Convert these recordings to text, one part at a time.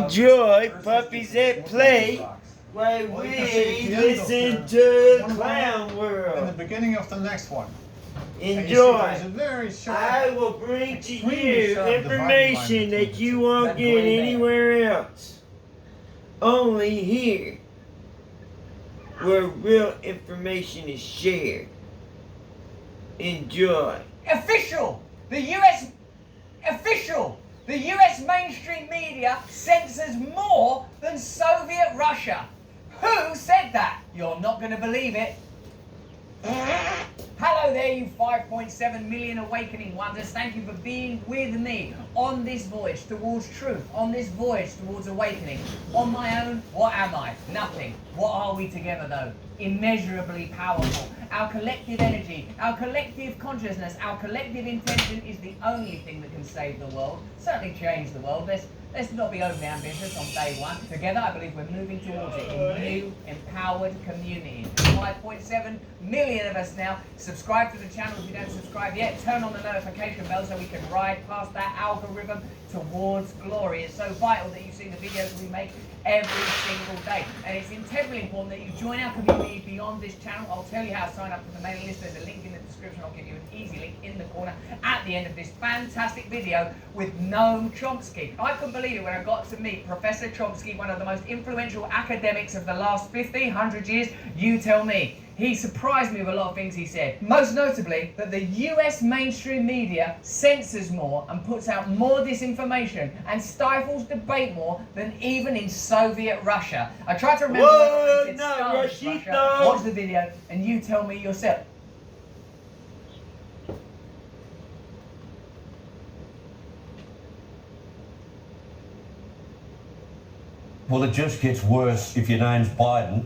enjoy Puppies at Play while we listen to Clown in the World. beginning of the next one. And you see Enjoy. there's a very sharp, I will bring to extremely you sharp information dividing line that between you the two. won't That get gray man. anywhere else. Only here, where real information is shared. Enjoy. Official! The US mainstream media censors more than Soviet Russia. Who said that? You're not going to believe it. Hello there, you 5.7 million awakening wonders. Thank you for being with me on this voyage towards truth, on this voyage towards awakening. On my own, what am I? Nothing. What are we together though? Immeasurably powerful. Our collective energy, our collective consciousness, our collective intention is the only thing that can save the world, certainly change the world. Let's not be overly ambitious on day one. Together, I believe we're moving towards it. A new, empowered community. 5.7 million of us now. Subscribe to the channel if you don't subscribe yet. Turn on the notification bell so we can ride past that algorithm towards glory. It's so vital that you see the videos we make every single day. And it's integrally important that you join our community beyond this channel. I'll tell you how to sign up for the mailing list. There's a link in the description. I'll give you an easy link in the corner at the end of this fantastic video with Noam Chomsky. I couldn't believe it when I got to meet Professor Chomsky, one of the most influential academics of the last 1,500 years. You tell me. He surprised me with a lot of things he said. Most notably, that the US mainstream media censors more and puts out more disinformation and stifles debate more than even in Soviet Russia. I tried to remember whether I said no, Stalin's Rashito. Russia. Watch the video and you tell me yourself. Well, it just gets worse if your name's Biden.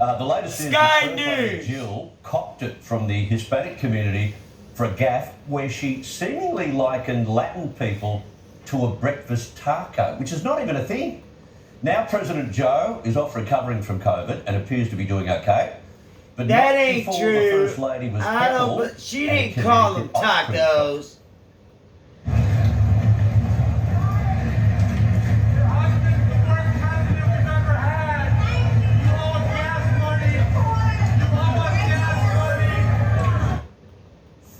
The latest is Sky that First Lady News. Jill copped it from the Hispanic community for a gaffe where she seemingly likened Latin people to a breakfast taco, which is not even a thing. Now President Joe is off recovering from COVID and appears to be doing okay. But That not ain't before true. The First Lady was I don't. heckled She at a didn't call them Connecticut ice cream shop. tacos.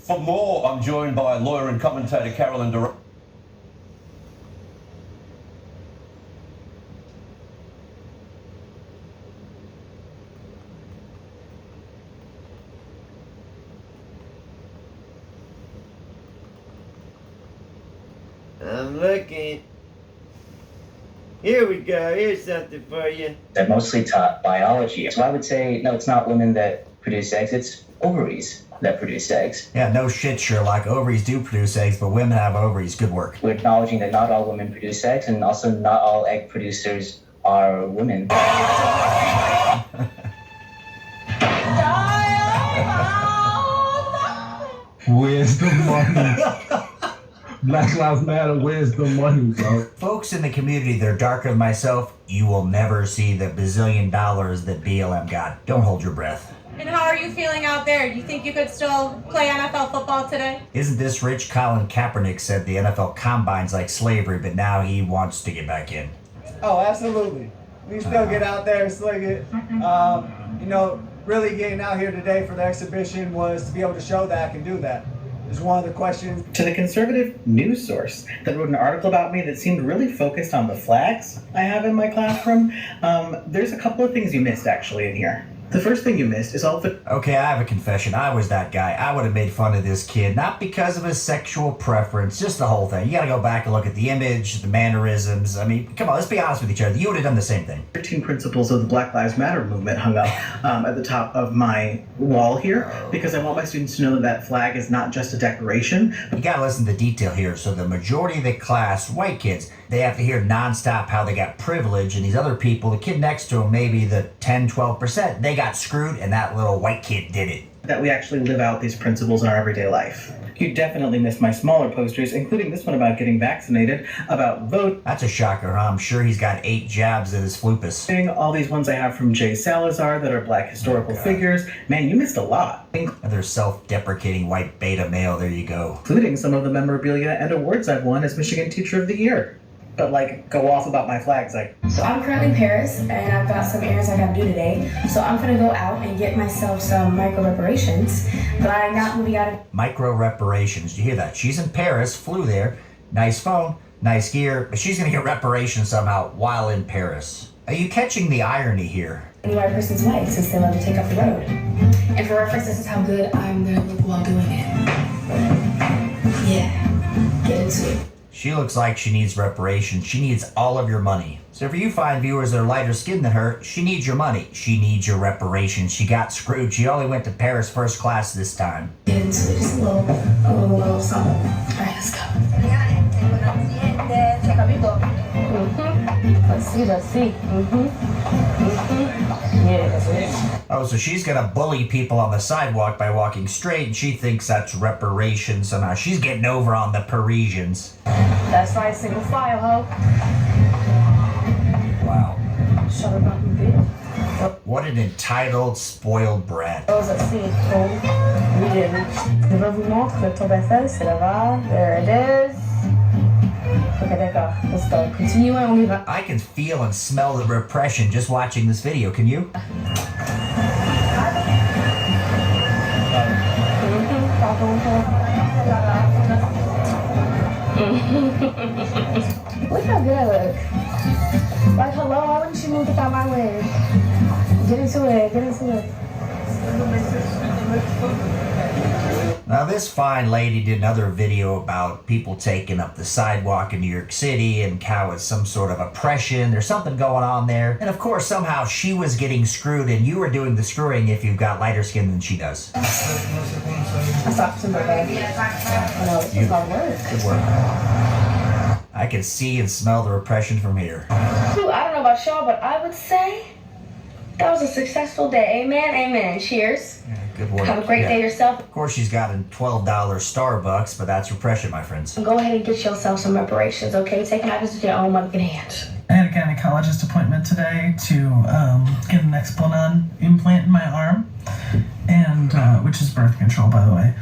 For more, I'm joined by lawyer and commentator Carolyn Durant. I'm looking. Here we go. Here's something for you. They're mostly taught biology. So I would say, no, it's not women that produce eggs, it's ovaries that produce eggs. Yeah, no shit, Sherlock. Ovaries do produce eggs, but women have ovaries. Good work. We're acknowledging that not all women produce eggs, and also not all egg producers are women. Where's the money? Black Lives Matter, where's the money, bro? Folks in the community that are darker than myself, you will never see the bazillion dollars that BLM got. Don't hold your breath. And how are you feeling out there? Do you think you could still play NFL football today? Isn't this rich? Colin Kaepernick said the NFL combine's like slavery, but now he wants to get back in. Oh, absolutely. We still get out there and sling it. Really getting out here today for the exhibition was to be able to show that I can do that. Is one of the questions. To the conservative news source that wrote an article about me that seemed really focused on the flags I have in my classroom, there's a couple of things you missed actually in here. The first thing you missed is all the... Okay, I have a confession. I was that guy. I would have made fun of this kid, not because of his sexual preference, just the whole thing. You gotta go back and look at the image, the mannerisms. I mean, come on, let's be honest with each other. You would have done the same thing. 13 principles of the Black Lives Matter movement hung up at the top of my wall here because I want my students to know that that flag is not just a decoration. You gotta listen to detail here. So the majority of the class, white kids, they have to hear nonstop how they got privilege, and these other people, the kid next to them, maybe the 10, 12%, they got screwed, and that little white kid did it. That we actually live out these principles in our everyday life. You definitely missed my smaller posters, including this one about getting vaccinated, about voting, That's a shocker, huh? I'm sure he's got 8 jabs at his flupus. all these ones I have from Jay Salazar that are black historical figures. Man, you missed a lot, Another self-deprecating white beta male, there you go. including some of the memorabilia and awards I've won as Michigan Teacher of the Year. But like, go off about my flags, like. So I'm currently in Paris, and I've got some errands I gotta do today. So I'm gonna go out and get myself some micro reparations. But I'm not moving out of. Micro reparations. You hear that? She's in Paris, flew there. Nice phone, nice gear, but she's gonna get reparations somehow while in Paris. Are you catching the irony here? Any white person's wife since they love to take off the road. And for reference, this is how good I'm gonna look while doing it. Yeah, get into it. She looks like she needs reparations. She needs all of your money. So for you fine viewers that are lighter skinned than her, she needs your money. She needs your reparations. She got screwed. She only went to Paris first class this time. Get into it, just a little something. All right, let's go. Oh, so she's gonna bully people on the sidewalk by walking straight, and she thinks that's reparations. So now she's getting over on the Parisians. That's right, single file, ho. Wow. Shut up, bitch. What an entitled, spoiled brat. Those are seed cool. Je vais vous montrer ton vaisselle, c'est là-bas. There it is. Okay, d'accord. Let's go. Continue, on y va. I can feel and smell the repression just watching this video. Can you? Look how good I look. Like, hello, why wouldn't you move without my wig? Get into it, get into it. Now this fine lady did another video about people taking up the sidewalk in New York City and how it's some sort of oppression. There's something going on there. And of course, somehow she was getting screwed and you were doing the screwing if you've got lighter skin than she does. I stopped to my bed. No, it's just hard work. Good work. I can see and smell the repression from here. Ooh, I don't know about y'all, but I would say that was a successful day. Amen, amen. Cheers. Yeah, good work. Have a great day yourself. Of course, she's got a $12 Starbucks, but that's repression, my friends. Go ahead and get yourself some reparations, okay? Take matters into your own motherfucking hands. I had a gynecologist appointment today to get an Explanon implant in my arm, and which is birth control, by the way.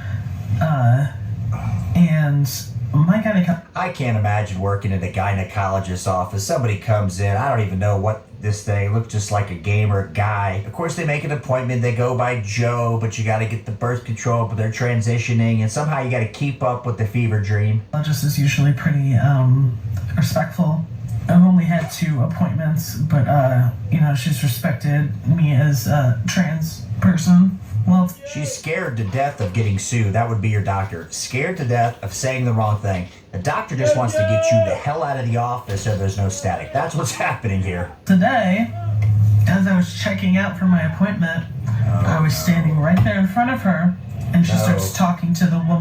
And my gynecologist. I can't imagine working in a gynecologist's office. Somebody comes in, I don't even know what this thing looks, just like a gamer guy. Of course, they make an appointment, they go by Joe, but you got to get the birth control, but they're transitioning, and somehow you got to keep up with the fever dream. Gynecologist is usually pretty respectful. I've only had 2 appointments, but she's respected me as a trans person. Well, she's scared to death of getting sued. That would be your doctor. Scared to death of saying the wrong thing. The doctor just wants to get you the hell out of the office so there's no static. That's what's happening here. Today, as I was checking out for my appointment, I was standing right there in front of her, and she starts talking to the woman